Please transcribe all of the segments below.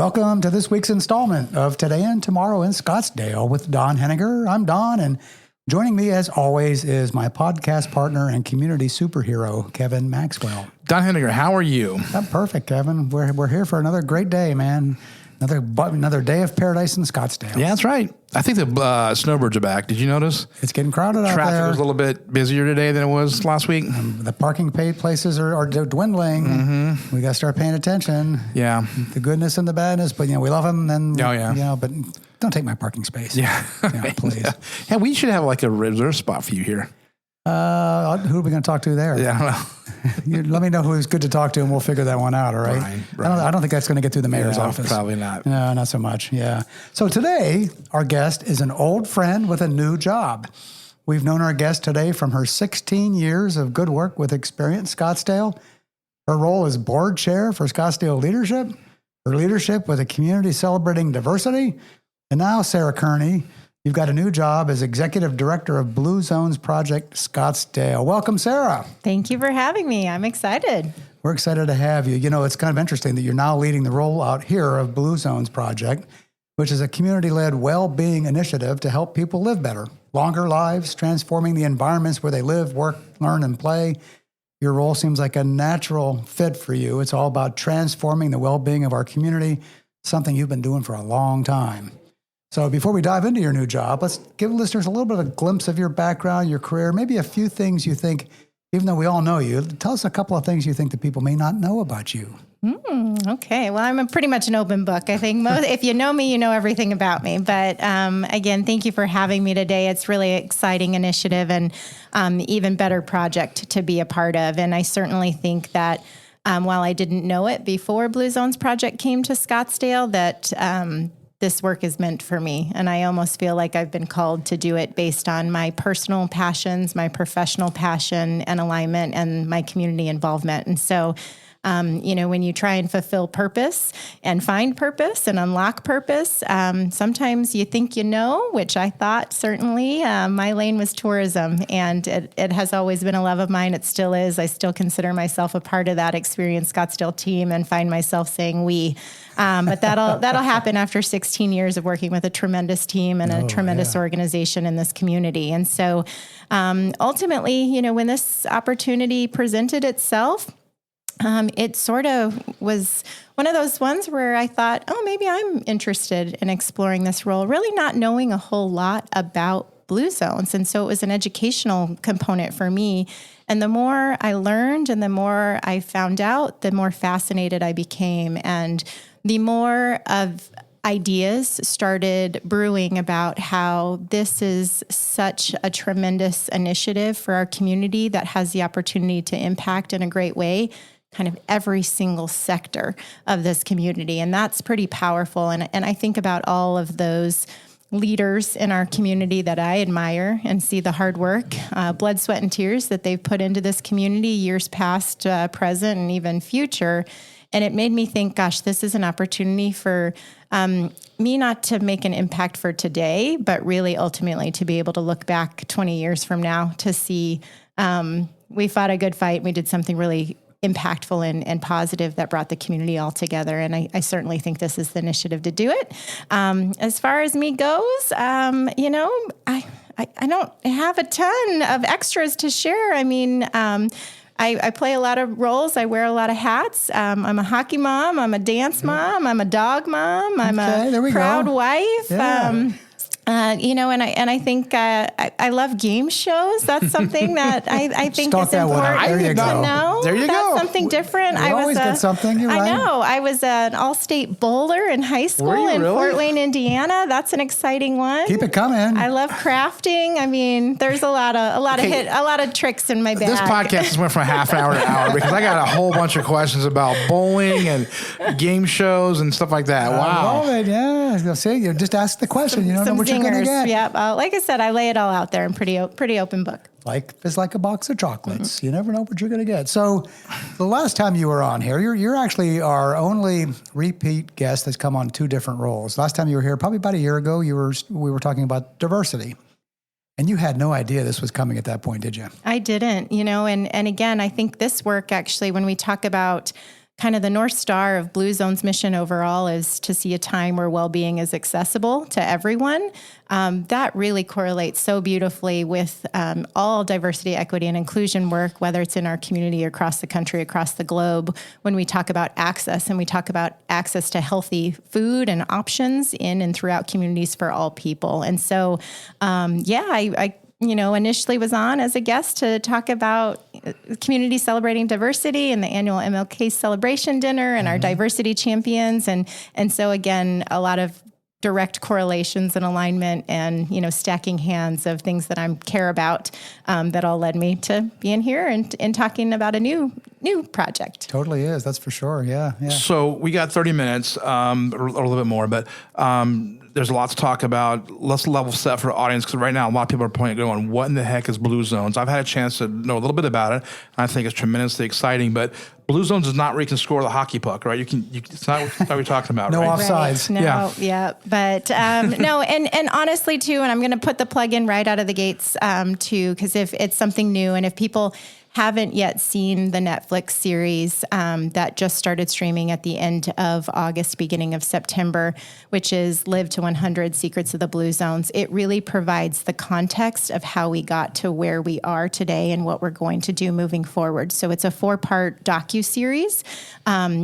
Welcome to this week's installment of Today and Tomorrow in Scottsdale with Don Henniger. I'm Don, and joining me as always is my podcast partner and community superhero, Kevin Maxwell. Don Henniger, how are you? I'm perfect, Kevin. We're here for another great day, man. Another day of paradise in Scottsdale. Yeah, that's right. I think the snowbirds are back. Did you notice? It's getting crowded out there. Traffic was a little bit busier today than it was last week. The parking places are dwindling. Mm-hmm. We got to start paying attention. Yeah. The goodness and the badness, but we love them. And but don't take my parking space. Yeah. Please. Yeah, we should have like a reserve spot for you here. Who are we going to talk to there? Yeah, I don't know. Let me know who's good to talk to, and we'll figure that one out. All right. Right. I don't think that's going to get through the mayor's office. Probably not. No, not so much. Yeah. So today, our guest is an old friend with a new job. We've known our guest today from her 16 years of good work with Experience Scottsdale. Her role as board chair for Scottsdale Leadership. Her leadership with a community celebrating diversity, and now Sarah Kearney. You've got a new job as Executive Director of Blue Zones Project Scottsdale. Welcome, Sarah. Thank you for having me. I'm excited. We're excited to have you. It's kind of interesting that you're now leading the rollout here of Blue Zones Project, which is a community-led well-being initiative to help people live better, longer lives, transforming the environments where they live, work, learn, and play. Your role seems like a natural fit for you. It's all about transforming the well-being of our community, something you've been doing for a long time. So before we dive into your new job, let's give listeners a little bit of a glimpse of your background, your career, maybe a few things you think, even though we all know you, tell us a couple of things you think that people may not know about you. Okay. Well, I'm pretty much an open book. I think if you know me, you know everything about me. But again, thank you for having me today. It's really an exciting initiative and even better project to be a part of. And I certainly think that while I didn't know it before Blue Zones Project came to Scottsdale, that this work is meant for me. And I almost feel like I've been called to do it based on my personal passions, my professional passion and alignment, and my community involvement. And so, when you try and fulfill purpose and find purpose and unlock purpose, sometimes you think which I thought certainly my lane was tourism, and it has always been a love of mine. It still is. I still consider myself a part of that Experience Scottsdale team and find myself saying we. But that'll happen after 16 years of working with a tremendous team and a tremendous organization in this community. And so ultimately, when this opportunity presented itself, it sort of was one of those ones where I thought, maybe I'm interested in exploring this role, really not knowing a whole lot about Blue Zones. And so it was an educational component for me. And the more I learned and the more I found out, the more fascinated I became. And the more of ideas started brewing about how this is such a tremendous initiative for our community that has the opportunity to impact in a great way kind of every single sector of this community. And that's pretty powerful. And I think about all of those leaders in our community that I admire and see the hard work, blood, sweat, and tears that they've put into this community, years past, present, and even future. And it made me think, gosh, this is an opportunity for me not to make an impact for today, but really ultimately to be able to look back 20 years from now to see we fought a good fight. We did something really impactful and positive that brought the community all together. And I certainly think this is the initiative to do it. As far as me goes, I don't have a ton of extras to share. I mean, I play a lot of roles. I wear a lot of hats. I'm a hockey mom. I'm a dance mom. I'm a dog mom. I'm a proud wife. Yeah. And I think I love game shows. That's something that I think is important to know. There you That's go. something different. You always get something. You're right. I know. I was an all-state bowler in high school in Fort Wayne, Indiana. That's an exciting one. Keep it coming. I love crafting. I mean, there's a lot of tricks in my bag. This podcast just went from half an hour to an hour because I got a whole bunch of questions about bowling and game shows and stuff like that. Wow. I love it. Yeah. See, you just ask the question. You don't know what you're going to get. Yeah, like I said, I lay it all out there. I'm pretty open book. Life is like a box of chocolates. Mm-hmm. You never know what you're going to get. So the last time you were on here, you're actually our only repeat guest that's come on two different roles. Last time you were here, probably about a year ago, we were talking about diversity. And you had no idea this was coming at that point, did you? I didn't, and again, I think this work actually, when we talk about kind of the North Star of Blue Zone's mission overall is to see a time where well-being is accessible to everyone. That really correlates so beautifully with all diversity, equity, and inclusion work, whether it's in our community, across the country, across the globe, when we talk about access and we talk about access to healthy food and options in and throughout communities for all people. And so, I initially was on as a guest to talk about community celebrating diversity and the annual MLK celebration dinner and our diversity champions. And so again, a lot of direct correlations and alignment and, stacking hands of things that I care about that all led me to being here and talking about a new project. Totally is. That's for sure. Yeah. So we got 30 minutes, or a little bit more, but there's a lot to talk about. Let's level set for the audience, because right now a lot of people are going, what in the heck is Blue Zones? I've had a chance to know a little bit about it. I think it's tremendously exciting, but Blue Zones is not where you can score the hocky puck, right? It's not what we're talking about, No right? offsides. Right. Yeah. But no, and honestly too, and I'm going to put the plug in right out of the gates too, because if it's something new and if people haven't yet seen the Netflix series that just started streaming at the end of August, beginning of September, which is Live to 100 Secrets of the Blue Zones, it really provides the context of how we got to where we are today and what we're going to do moving forward. So it's a 4-part docuseries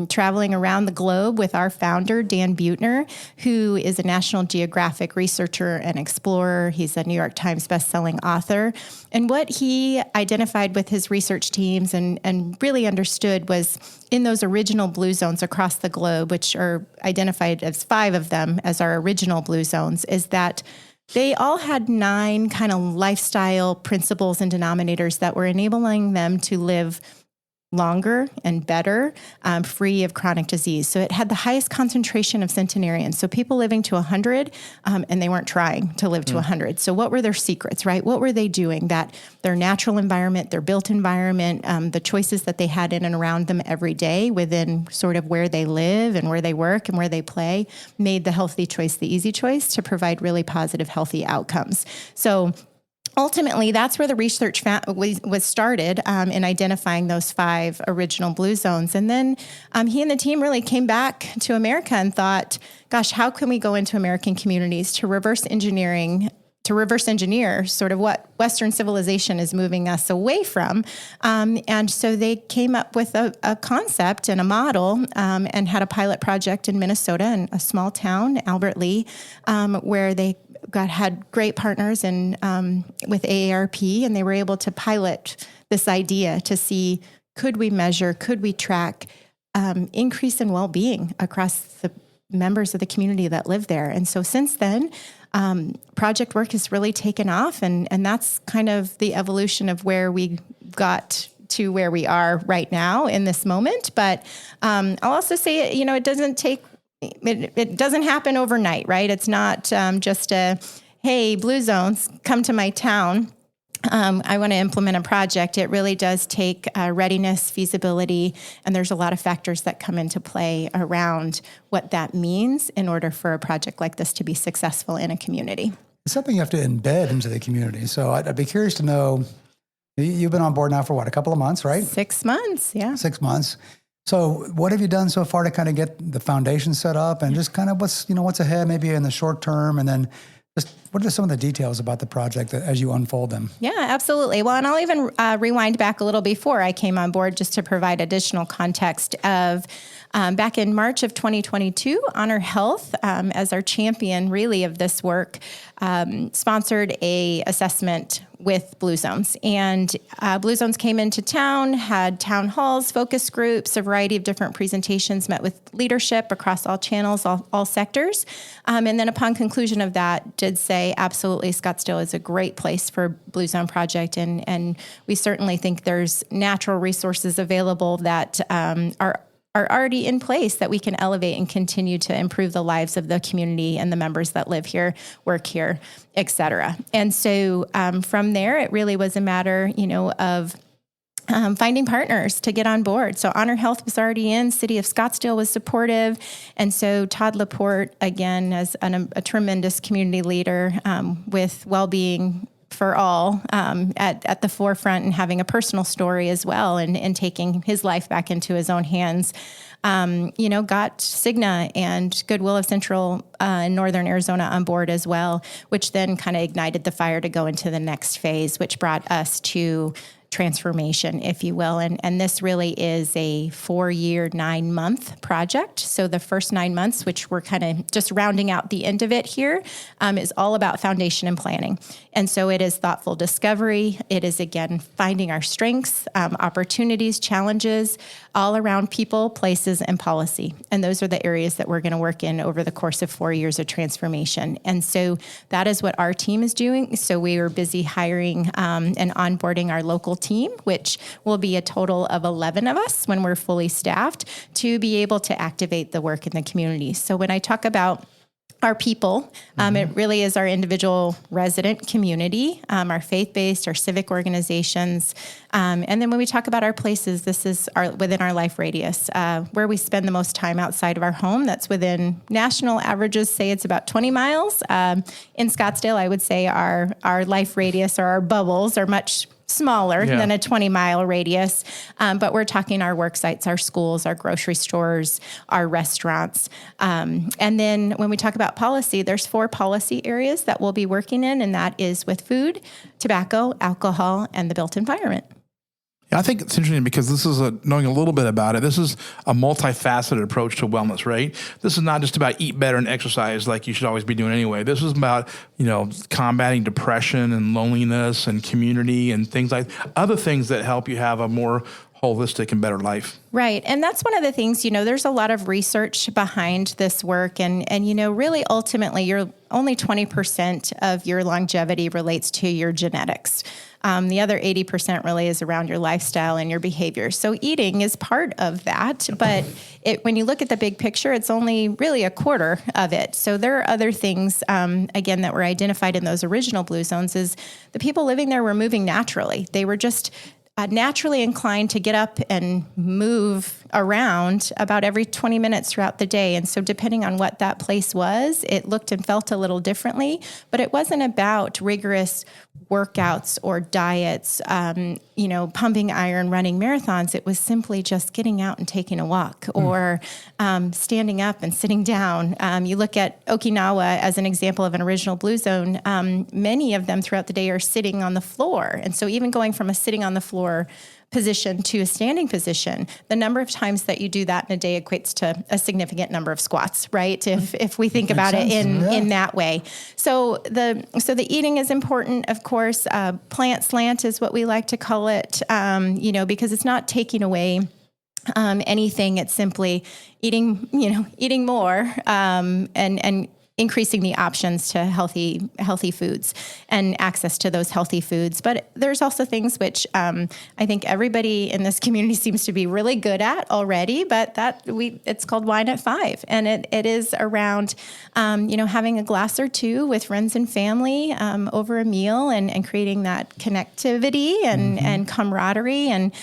traveling around the globe with our founder, Dan Buettner, who is a National Geographic researcher and explorer. He's a New York Times bestselling author. And what he identified with his research teams and really understood was in those original blue zones across the globe, which are identified as 5 of them as our original blue zones, is that they all had 9 kind of lifestyle principles and denominators that were enabling them to live longer and better, free of chronic disease. So it had the highest concentration of centenarians. So people living to 100, and they weren't trying to live to 100. So what were their secrets, right? What were they doing that their natural environment, their built environment, the choices that they had in and around them every day within sort of where they live and where they work and where they play made the healthy choice the easy choice to provide really positive, healthy outcomes. So ultimately, that's where the research was started in identifying those 5 original blue zones. And then he and the team really came back to America and thought, gosh, how can we go into American communities to reverse engineer sort of what Western civilization is moving us away from. And so they came up with a concept and a model and had a pilot project in Minnesota in a small town, Albert Lea, where they had great partners and with AARP, and they were able to pilot this idea to see, could we measure, could we track increase in well-being across the members of the community that live there. And so since then, project work has really taken off, and that's kind of the evolution of where we got to where we are right now in this moment. But I'll also say, it doesn't take it doesn't happen overnight, right? It's not just hey, Blue Zones, come to my town. I want to implement a project. It really does take readiness, feasibility, and there's a lot of factors that come into play around what that means in order for a project like this to be successful in a community. It's something you have to embed into the community. So I'd be curious to know, you've been on board now for what, a couple of months, right? 6 months, yeah. 6 months. So what have you done so far to kind of get the foundation set up, and just kind of what's ahead maybe in the short term, and then just what are some of the details about the project as you unfold them? Yeah, absolutely. Well, and I'll even rewind back a little before I came on board just to provide additional context of back in March of 2022, Honor Health, as our champion really of this work, sponsored a assessment with Blue Zones. And Blue Zones came into town, had town halls, focus groups, a variety of different presentations, met with leadership across all channels, all sectors. And then upon conclusion of that, did say, absolutely, Scottsdale is a great place for Blue Zone project. And we certainly think there's natural resources available that are already in place that we can elevate and continue to improve the lives of the community and the members that live here, work here, et cetera. And so from there, it really was a matter, of finding partners to get on board. So Honor Health was already in, City of Scottsdale was supportive. And so Todd Laporte, again, as a tremendous community leader with well-being for all at the forefront and having a personal story as well, and taking his life back into his own hands. Got Cigna and Goodwill of Central and Northern Arizona on board as well, which then kind of ignited the fire to go into the next phase, which brought us to transformation, if you will. And this really is a 4-year, 9-month project. So the first 9 months, which we're kind of just rounding out the end of it here, is all about foundation and planning. And so it is thoughtful discovery. It is, again, finding our strengths, opportunities, challenges, all around people, places, and policy. And those are the areas that we're going to work in over the course of 4 years of transformation. And so that is what our team is doing. So we are busy hiring and onboarding our local team, which will be a total of 11 of us when we're fully staffed, to be able to activate the work in the community. So when I talk about our people, it really is our individual resident community, our faith-based, our civic organizations. And then when we talk about our places, this is within our life radius, where we spend the most time outside of our home. That's within national averages, say it's about 20 miles. In Scottsdale, I would say our life radius, or our bubbles, are much smaller than a 20-mile radius. But we're talking our work sites, our schools, our grocery stores, our restaurants. And then when we talk about policy, there's 4 policy areas that we'll be working in, and that is with food, tobacco, alcohol, and the built environment. Yeah, I think it's interesting because this is knowing a little bit about it. This is a multifaceted approach to wellness, right? This is not just about eat better and exercise like you should always be doing anyway. This is about, combating depression and loneliness and community and things like other things that help you have a more holistic and better life. Right. And that's one of the things, there's a lot of research behind this work. And really ultimately, you're only 20% of your longevity relates to your genetics. The other 80% really is around your lifestyle and your behavior. So eating is part of that. But when you look at the big picture, it's only really a quarter of it. So there are other things, again, that were identified in those original blue zones, is the people living there were moving naturally. They were just naturally inclined to get up and move around about every 20 minutes throughout the day. And so depending on what that place was, it looked and felt a little differently, but it wasn't about rigorous workouts or diets, pumping iron, running marathons. It was simply just getting out and taking a walk, or standing up and sitting down. You look at Okinawa as an example of an original blue zone. Many of them throughout the day are sitting on the floor. And so even going from a sitting on the floor position to a standing position, the number of times that you do that in a day equates to a significant number of squats, right? If we think about it in that way. So the eating is important, of course. Plant slant is what we like to call it, because it's not taking away anything. It's simply eating more, and increasing the options to healthy foods and access to those healthy foods. But there's also things which I think everybody in this community seems to be really good at already, but it's called Wine at 5. And it is around, having a glass or two with friends and family over a meal, and creating that connectivity and camaraderie. And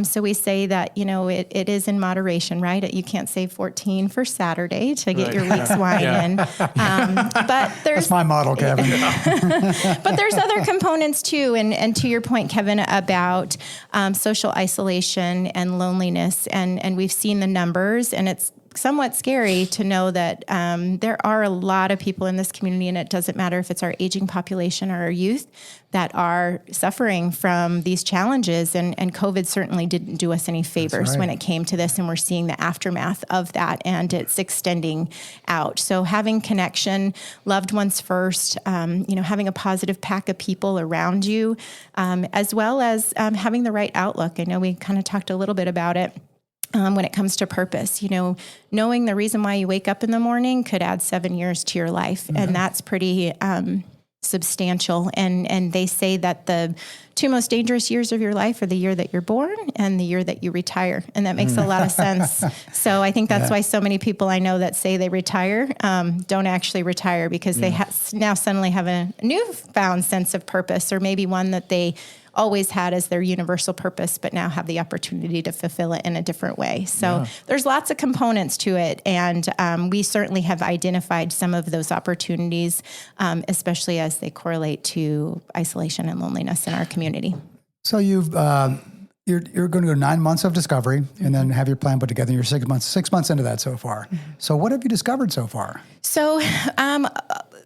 so we say that, it is in moderation, right? You can't save 14 for Saturday to get your week's wine in. But that's my model, Kevin. But there's other components too. And to your point, Kevin, about social isolation and loneliness. And we've seen the numbers, and it's somewhat scary to know that there are a lot of people in this community, and it doesn't matter if it's our aging population or our youth, that are suffering from these challenges. And COVID certainly didn't do us any favors when it came to this. And we're seeing the aftermath of that, and it's extending out. So having connection, loved ones first, having a positive pack of people around you, as well as having the right outlook. I know we kind of talked a little bit about it. When it comes to purpose, knowing the reason why you wake up in the morning could add 7 years to your life. And that's pretty substantial. And they say that the 2 most dangerous years of your life are the year that you're born and the year that you retire. And that makes a lot of sense. So I think that's why so many people I know that say they retire don't actually retire, because they now suddenly have a newfound sense of purpose, or maybe one that they always had as their universal purpose, but now have the opportunity to fulfill it in a different way. So there's lots of components to it. And we certainly have identified some of those opportunities, especially as they correlate to isolation and loneliness in our community. So you're going to go 9 months of discovery and then have your plan put together. You're 6 months into that so far. So what have you discovered so far? So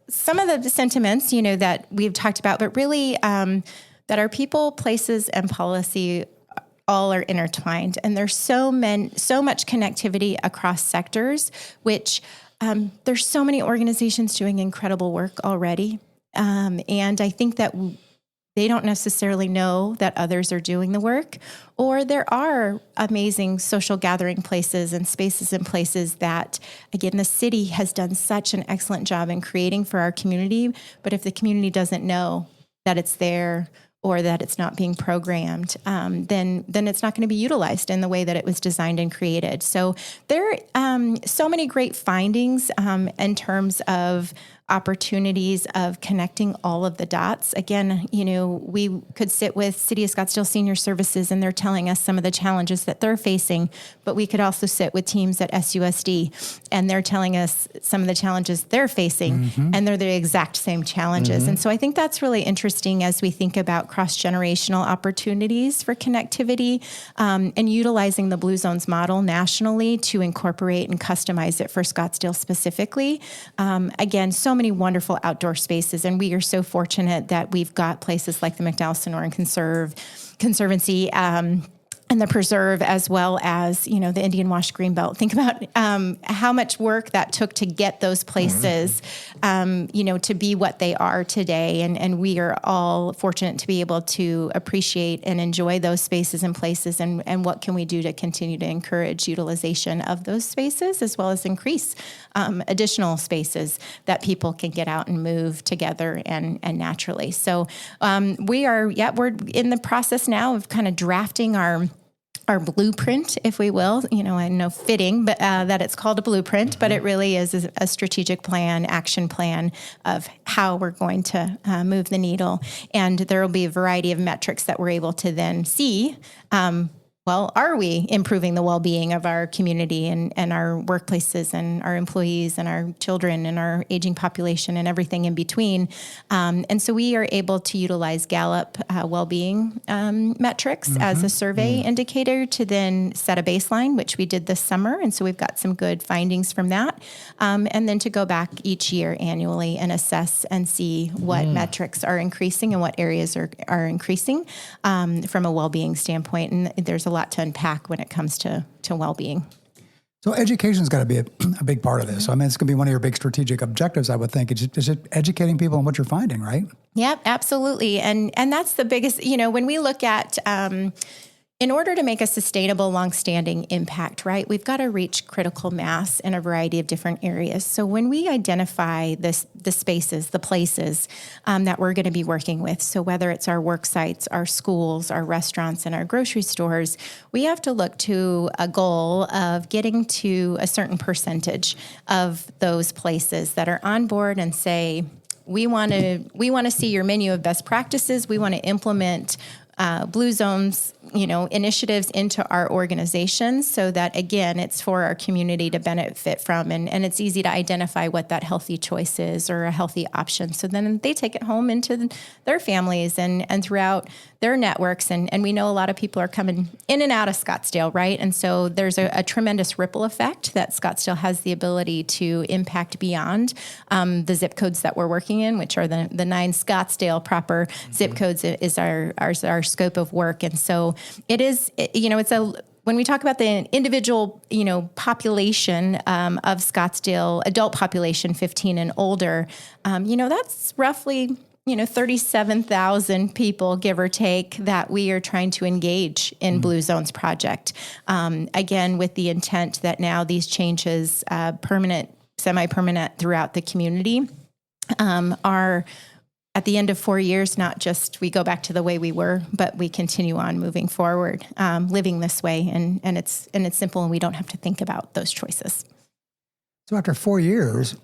some of the sentiments, that we've talked about, but really that our people, places, and policy all are intertwined. And there's so much connectivity across sectors, which there's so many organizations doing incredible work already. And I think that they don't necessarily know that others are doing the work, or there are amazing social gathering places and spaces and places that, again, the city has done such an excellent job in creating for our community. But if the community doesn't know that it's there or that it's not being programmed, then it's not going to be utilized in the way that it was designed and created. So there are so many great findings in terms of opportunities of connecting all of the dots. Again, we could sit with City of Scottsdale Senior Services and they're telling us some of the challenges that they're facing, but we could also sit with teams at SUSD and they're telling us some of the challenges they're facing, and they're the exact same challenges. And so I think that's really interesting as we think about cross-generational opportunities for connectivity and utilizing the Blue Zones model nationally to incorporate and customize it for Scottsdale specifically. Again, so many wonderful outdoor spaces, and we are so fortunate that we've got places like the McDowell-Sonoran Conservancy and the preserve, as well as, the Indian Wash Greenbelt. Think about how much work that took to get those places, to be what they are today. And we are all fortunate to be able to appreciate and enjoy those spaces and places. And what can we do to continue to encourage utilization of those spaces, as well as increase additional spaces that people can get out and move together and naturally. So we're in the process now of kind of drafting our blueprint, if we will, I know fitting, but that it's called a blueprint, but it really is a strategic plan, action plan of how we're going to move the needle. And there will be a variety of metrics that we're able to then see. Are we improving the well-being of our community and our workplaces and our employees and our children and our aging population and everything in between? And so we are able to utilize Gallup well-being metrics as a survey indicator to then set a baseline, which we did this summer. And so we've got some good findings from that. And then to go back each year annually and assess and see what metrics are increasing and what areas are increasing from a well-being standpoint. And there's a lot to unpack when it comes to well-being. So education's got to be a big part of this. So, I mean, it's going to be one of your big strategic objectives, I would think. Is it educating people on what you're finding, right? Yep, absolutely. And that's the biggest, when we look at, in order to make a sustainable, long-standing impact, right, we've got to reach critical mass in a variety of different areas. So when we identify the spaces, the places that we're going to be working with, so whether it's our work sites, our schools, our restaurants, and our grocery stores, we have to look to a goal of getting to a certain percentage of those places that are on board and say, we want to see your menu of best practices. We want to implement Blue Zones, initiatives into our organizations so that, again, it's for our community to benefit from. And it's easy to identify what that healthy choice is or a healthy option. So then they take it home into their families and throughout their networks. And we know a lot of people are coming in and out of Scottsdale, right? And so there's a tremendous ripple effect that Scottsdale has the ability to impact beyond the zip codes that we're working in, which are the 9 Scottsdale proper zip codes is our scope of work. And so it is, when we talk about the individual, population of Scottsdale, adult population 15 and older, that's roughly 37,000 people, give or take, that we are trying to engage in Blue Zones project. Again, with the intent that now these changes, permanent, semi-permanent throughout the community, are at the end of 4 years, not just we go back to the way we were, but we continue on moving forward, living this way. And it's simple, and we don't have to think about those choices. So after 4 years,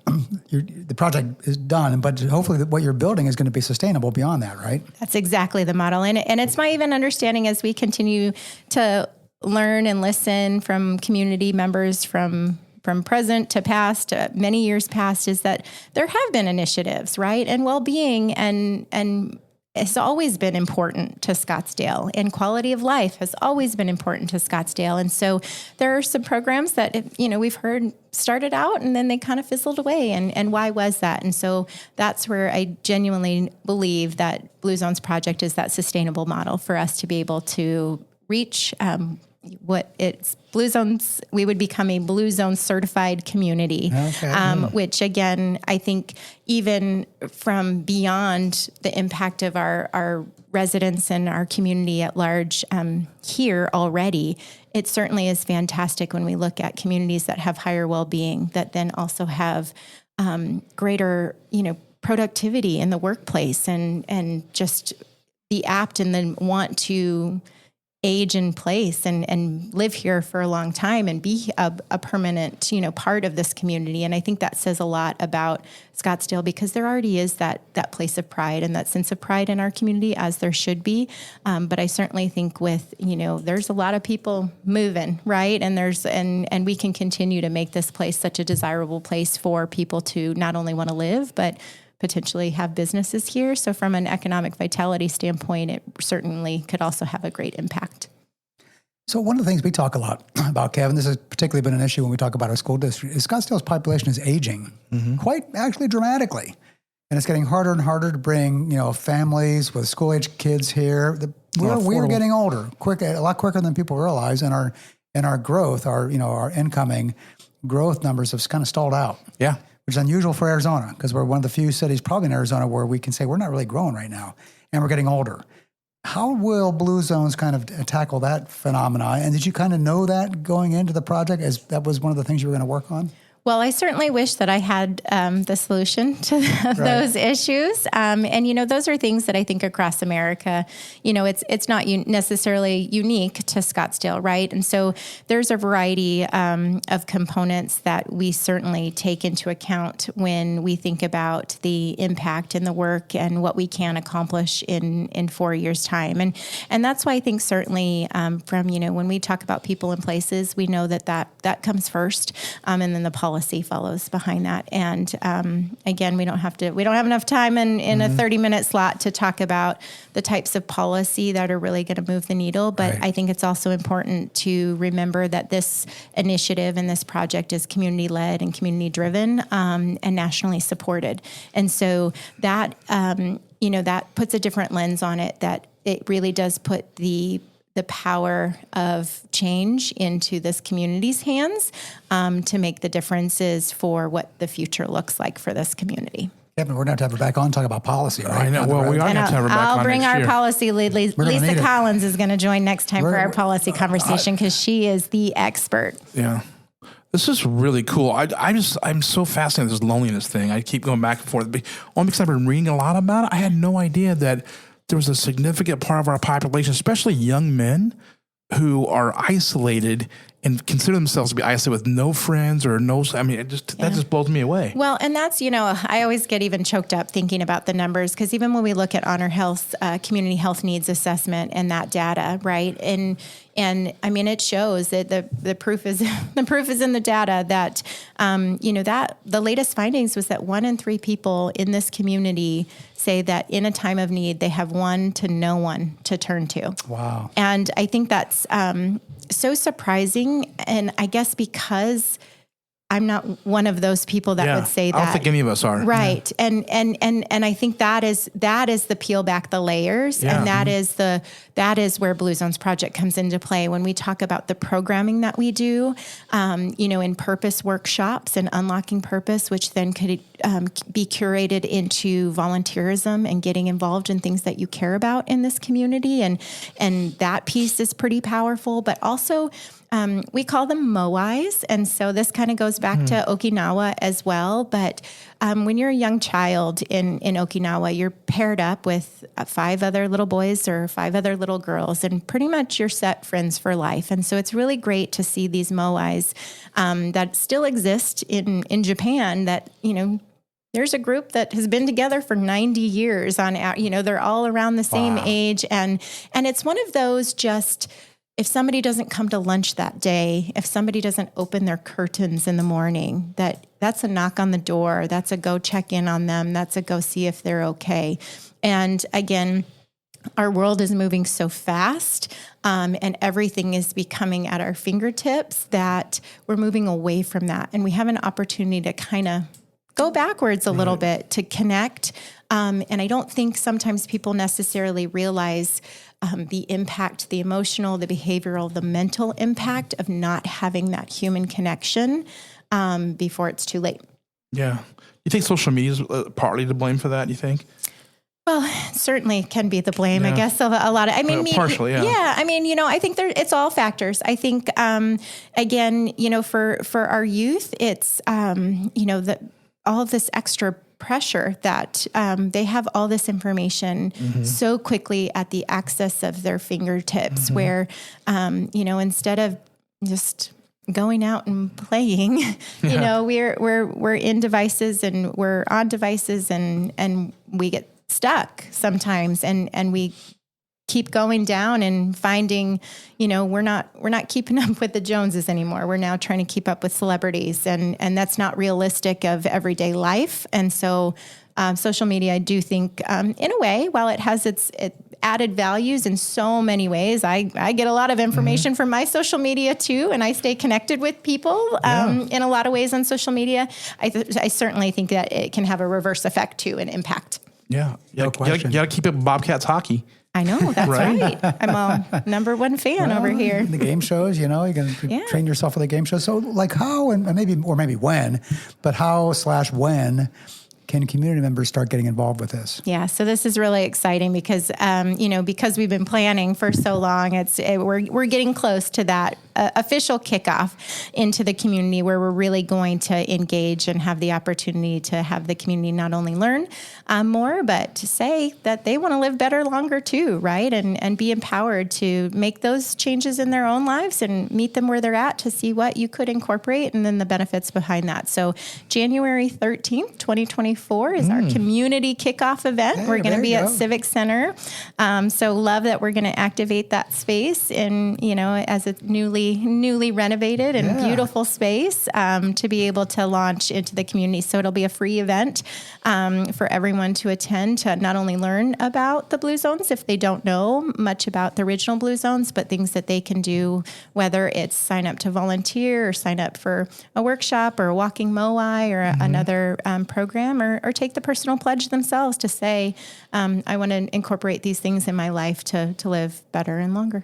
the project is done, but hopefully what you're building is going to be sustainable beyond that, right? That's exactly the model. And it's my even understanding as we continue to learn and listen from community members from present to past, many years past, is that there have been initiatives, right? And well-being and has always been important to Scottsdale, and quality of life has always been important to Scottsdale. And so there are some programs that, we've heard started out and then they kind of fizzled away. And why was that? And so that's where I genuinely believe that Blue Zones Project is that sustainable model for us to be able to reach what it's Blue Zones. We would become a Blue Zone certified community, which again, I think even from beyond the impact of our residents and our community at large here already, it certainly is fantastic when we look at communities that have higher well-being, that then also have greater, productivity in the workplace and just be apt and then want to age in place and live here for a long time and be a permanent, part of this community. And I think that says a lot about Scottsdale, because there already is that place of pride and that sense of pride in our community, as there should be. But I certainly think with, there's a lot of people moving, right? And and we can continue to make this place such a desirable place for people to not only want to live, but potentially have businesses here. So from an economic vitality standpoint, it certainly could also have a great impact. So one of the things we talk a lot about, Kevin, this has particularly been an issue when we talk about our school district, is Scottsdale's population is aging quite actually dramatically. And it's getting harder and harder to bring, families with school-age kids here. We're getting older, a lot quicker than people realize, and our growth, our incoming growth numbers have kind of stalled out. Yeah. Which is unusual for Arizona, because we're one of the few cities probably in Arizona where we can say we're not really growing right now, and we're getting older. How will Blue Zones kind of tackle that phenomena? And did you kind of know that going into the project, as that was one of the things you were going to work on? Well, I certainly wish that I had the solution to those issues. And, those are things that I think across America, it's not necessarily unique to Scottsdale, right? And so there's a variety of components that we certainly take into account when we think about the impact and the work and what we can accomplish in 4 years' time. And that's why I think certainly from, when we talk about people and places, we know that comes first, and then the policy follows behind that. And again, we don't have enough time in a 30-minute slot to talk about the types of policy that are really going to move the needle. But I think it's also important to remember that this initiative and this project is community-led and community-driven and nationally supported. And so that, that puts a different lens on it, that it really does put the power of change into this community's hands to make the differences for what the future looks like for this community. Kevin, we're going to have her back on, talk about policy, right? I know. Well, we are going to have her back on. I'll bring our year. policy lead. Lisa Collins is going to join next time for our policy conversation, because she is the expert. Yeah. This is really cool. I'm so fascinated with this loneliness thing. I keep going back and forth. Only because I've been reading a lot about it. I had no idea that there was a significant part of our population, especially young men, who are isolated and consider themselves to be isolated with no friends or no. I mean, that just blows me away. Well, and that's, I always get even choked up thinking about the numbers, because even when we look at Honor Health's community health needs assessment and that data, right? And I mean, it shows that the proof is in the data that that the latest findings was that 1 in 3 people in this community say that in a time of need they have one to no one to turn to. Wow! And I think that's so surprising, and I guess because I'm not one of those people that would say that. I don't think any of us are. Right. Yeah. And I think that is the peel back the layers. Yeah. And that is where Blue Zones Project comes into play. When we talk about the programming that we do, in purpose workshops and unlocking purpose, which then could be curated into volunteerism and getting involved in things that you care about in this community. And that piece is pretty powerful, but also we call them moais. And so this kind of goes back to Okinawa as well. But when you're a young child in Okinawa, you're paired up with 5 other little boys or 5 other little girls, and pretty much you're set friends for life. And so it's really great to see these moais that still exist in Japan that, there's a group that has been together for 90 years they're all around the same age. And it's one of those just, if somebody doesn't come to lunch that day, if somebody doesn't open their curtains in the morning, that's a knock on the door. That's a go check in on them. That's a go see if they're okay. And again, our world is moving so fast, and everything is becoming at our fingertips that we're moving away from that. And we have an opportunity to kind of go backwards a little bit to connect. And I don't think sometimes people necessarily realize the impact, the emotional, the behavioral, the mental impact of not having that human connection before it's too late. Yeah. You think social media is partly to blame for that, you think? Well, it certainly can be the blame, I guess. So a lot of, partially, yeah. Yeah. I think it's all factors. I think, again, for our youth, it's, all of this extra pressure that they have all this information so quickly at the access of their fingertips, where, instead of just going out and playing, we're in devices and we're on devices and we get stuck sometimes and we keep going down and finding, we're not keeping up with the Joneses anymore. We're now trying to keep up with celebrities, and that's not realistic of everyday life. And so, social media, I do think, in a way, while it has its added values in so many ways, I get a lot of information from my social media too, and I stay connected with people in a lot of ways on social media. I certainly think that it can have a reverse effect too, and impact. Yeah, No question. You got to keep up Bobcats hockey. I know, that's right. I'm a number one fan over here. The game shows, you're going to train yourself for the game shows. So like how, and maybe when, but how/when can community members start getting involved with this? Yeah, so this is really exciting because, because we've been planning for so long, we're getting close to that official kickoff into the community where we're really going to engage and have the opportunity to have the community not only learn more, but to say that they want to live better longer too, right? And be empowered to make those changes in their own lives and meet them where they're at to see what you could incorporate and then the benefits behind that. So January 13th, 2024 is our community kickoff event. Hey, we're going to be at go. Civic Center. So love that we're going to activate that space in, as a newly renovated and beautiful space to be able to launch into the community. So it'll be a free event for everyone to attend to not only learn about the Blue Zones if they don't know much about the original Blue Zones, but things that they can do, whether it's sign up to volunteer or sign up for a workshop or a walking moai or another program or take the personal pledge themselves to say, I want to incorporate these things in my life to live better and longer.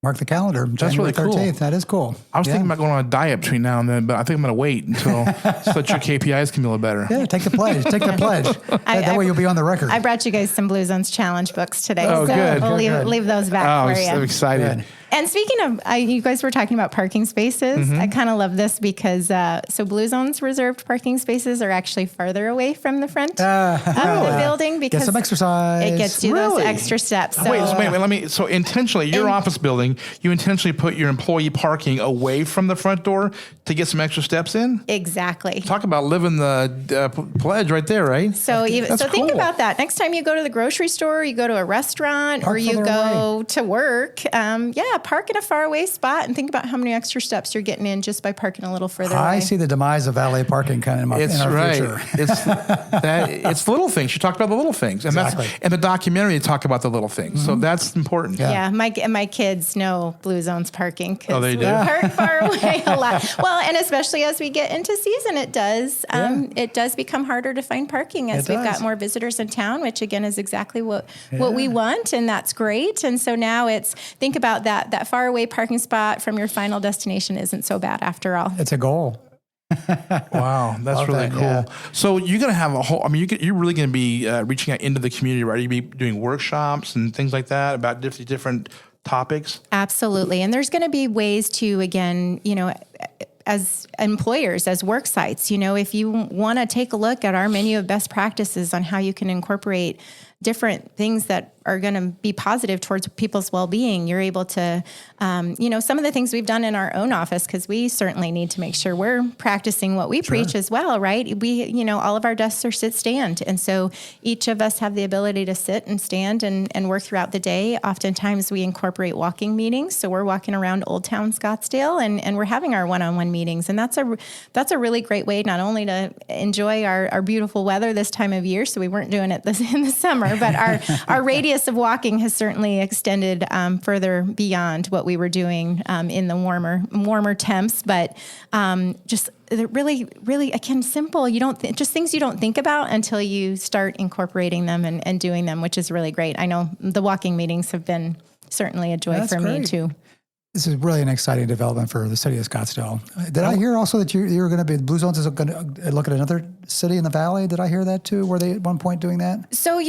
Mark the calendar. That's January really cool. 13th. That is cool. I was thinking about going on a diet between now and then, but I think I'm going to wait until so that your KPIs can be a little better. Yeah, take the pledge. Take the pledge. That way you'll be on the record. I brought you guys some Blue Zones challenge books today. Oh, so good. We'll Good. leave those back Oh, for you. I'm excited. Good. And speaking of, you guys were talking about parking spaces. I kind of love this because, so Blue Zones reserved parking spaces are actually farther away from the front of the building because Get some exercise. it gets you Really? those extra steps. So, Wait. So intentionally, your office building, you intentionally put your employee parking away from the front door to get some extra steps in? exactly. Talk about living the pledge right there, right? So think cool. about that. Next time you go to the grocery store, you go to a restaurant, Park or you further go to work, park in a faraway spot and think about how many extra steps you're getting in just by parking a little further away. I see the demise of valet parking kind of in our future. It's little things. You talked about the little things, and Exactly. and the documentary you talk about the little things. So that's important. Yeah, my kids know Blue Zones parking because Oh, they we do? park far away a lot. Well, and especially as we get into season, it does become harder to find parking as It we've got does. more visitors in town, which again is exactly what we want, and that's great. And so now think about that far away parking spot from your final destination isn't so bad after all. It's a goal. Wow, that's Love really that, cool. yeah. So you're going to have a whole, you're really going to be reaching out into the community, right? You'll be doing workshops and things like that about different topics. Absolutely. And there's going to be ways to, again, as employers, as work sites, if you want to take a look at our menu of best practices on how you can incorporate different things that are going to be positive towards people's well-being, you're able to, some of the things we've done in our own office, because we certainly need to make sure we're practicing what we preach as well, right? We, all of our desks are sit-stand. And so each of us have the ability to sit and stand and work throughout the day. Oftentimes we incorporate walking meetings. So we're walking around Old Town Scottsdale and we're having our one-on-one meetings. And that's a really great way not only to enjoy our beautiful weather this time of year. So we weren't doing it in the summer, but our radius of walking has certainly extended further beyond what we were doing in the warmer temps. But just really, really, again, simple. You don't just things you don't think about until you start incorporating them and doing them, which is really great. I know the walking meetings have been certainly a joy for me too. This is really an exciting development for the city of Scottsdale. Did I hear also that you're going to be, Blue Zones is going to look at another city in the valley? Did I hear that too? Were they at one point doing that? So, the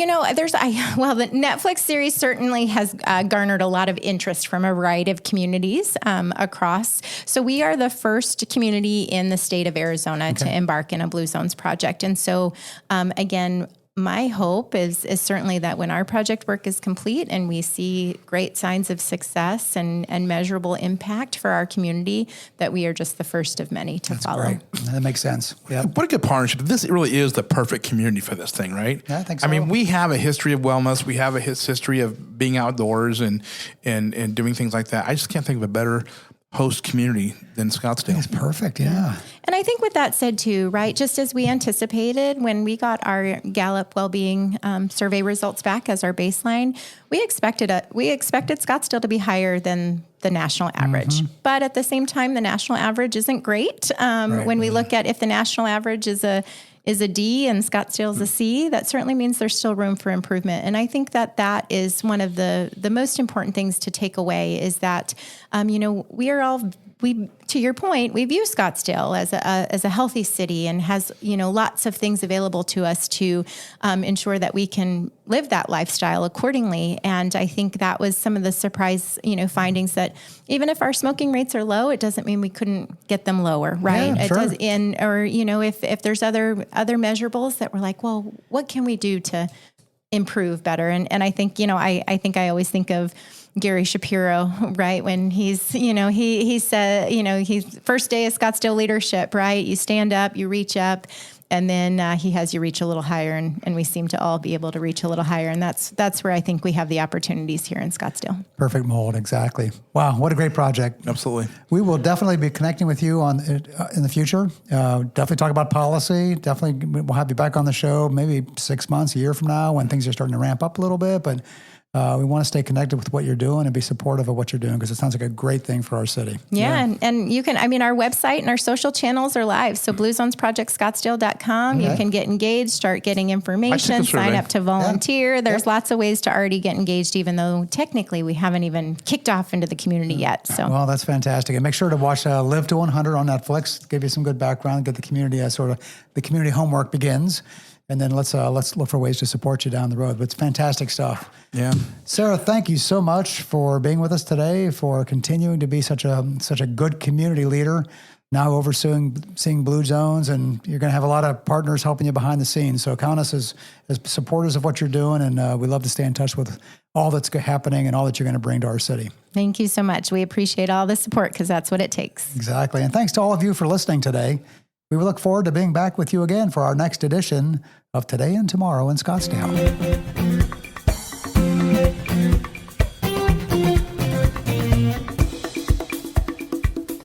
Netflix series certainly has garnered a lot of interest from a variety of communities across. So we are the first community in the state of Arizona to embark in a Blue Zones project. And so, again, my hope is certainly that when our project work is complete and we see great signs of success and measurable impact for our community, that we are just the first of many to follow. Great. That makes sense. Yeah. What a good partnership. This really is the perfect community for this thing, right? Yeah, I think so. I mean, we have a history of wellness. We have a history of being outdoors and doing things like that. I just can't think of a better host community than Scottsdale. It's perfect, yeah. And I think with that said too, right, just as we anticipated when we got our Gallup Wellbeing survey results back as our baseline, we expected Scottsdale to be higher than the national average. But at the same time, the national average isn't great. When we look at if the national average is a D and Scottsdale's a C, that certainly means there's still room for improvement. And I think that is one of the most important things to take away is that, to your point, we view Scottsdale as a healthy city and has, lots of things available to us to ensure that we can live that lifestyle accordingly. And I think that was some of the surprise, findings that even if our smoking rates are low, it doesn't mean we couldn't get them lower, right? Yeah, sure. It does, if there's other measurables that we're like, well, what can we do to improve better? And I think, I think I always think of Gary Shapiro, right? When he said, he's first day of Scottsdale leadership, right? You stand up, you reach up, and then he has you reach a little higher, and we seem to all be able to reach a little higher. And that's where I think we have the opportunities here in Scottsdale. Perfect mold, exactly. Wow, what a great project. Absolutely. We will definitely be connecting with you in the future. Definitely talk about policy. Definitely we'll have you back on the show maybe 6 months, a year from now when things are starting to ramp up a little bit. But we want to stay connected with what you're doing and be supportive of what you're doing because it sounds like a great thing for our city. Yeah. And you can, our website and our social channels are live. So bluezonesprojectscottsdale.com. You can get engaged, start getting information, sign up to volunteer. Yeah. There's lots of ways to already get engaged, even though technically we haven't even kicked off into the community yet. So, well, that's fantastic. And make sure to watch Live to 100 on Netflix. Give you some good background, get the community the community homework begins. And then let's look for ways to support you down the road. But it's fantastic stuff. Yeah. Sarah, thank you so much for being with us today, for continuing to be such a good community leader, now overseeing Blue Zones, and you're going to have a lot of partners helping you behind the scenes. So count us as supporters of what you're doing, and we love to stay in touch with all that's happening and all that you're going to bring to our city. Thank you so much. We appreciate all the support because that's what it takes. Exactly. And thanks to all of you for listening today. We look forward to being back with you again for our next edition of Today and Tomorrow in Scottsdale.